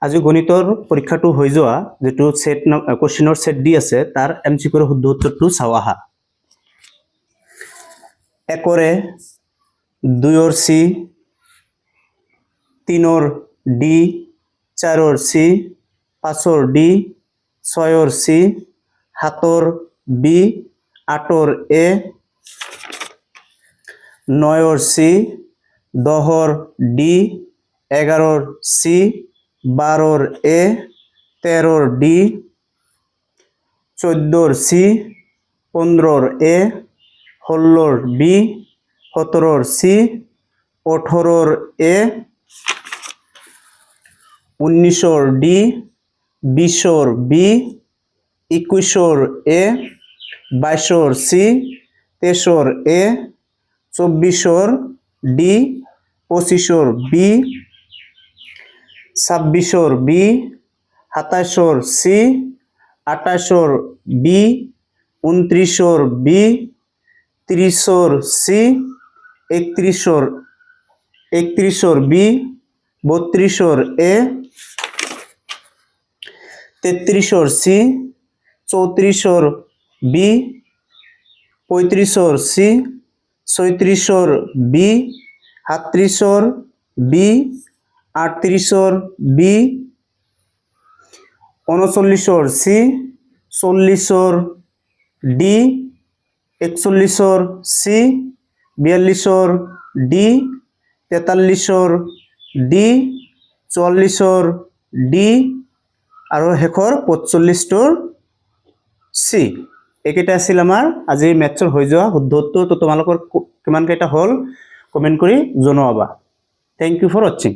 আজি গণিতৰ পৰীক্ষাটো হৈ যোৱা যেটো সেট কোশ্চেনৰ সেট ডি আছে তাৰ এমসিকিউৰ শুদ্ধ উত্তৰটো চাও আহা। একৰে 2ৰ সি 3ৰ ডি 4ৰ সি 5ৰ ডি 6ৰ সি 7ৰ বি 8ৰ এ 9ৰ সি 10ৰ ডি 11ৰ সি 12ৰ এ 13ৰ ডি 14ৰ সি 15ৰ এ 16ৰ বি 17ৰ সি 18ৰ এ 19ৰ ডি 20ৰ বি 21ৰ এ 22ৰ সি 23ৰ এ 24ৰ ডি 25ৰ বি 26ৰ বি 27ৰ সি 28ৰ বি 29ৰ বি 30ৰ সি 31ৰ বি 32ৰ এ 33ৰ সি 34ৰ বি 35ৰ সি 36ৰ বি 37ৰ বি 38ৰ বি 39ৰ সি 40ৰ ডি 41ৰ সি 42ৰ ডি 43ৰ ডি 44ৰ ডি আৰু শেষৰ 45ৰ সি। একেটা আছিল আমাৰ আজি ম্যাথছৰ হৈ যোৱা শুদ্ধ উত্তৰ। তো তোমালোকৰ কিমান কেইটা হল কমেন্ট কৰি জনাবা। Thank you for watching.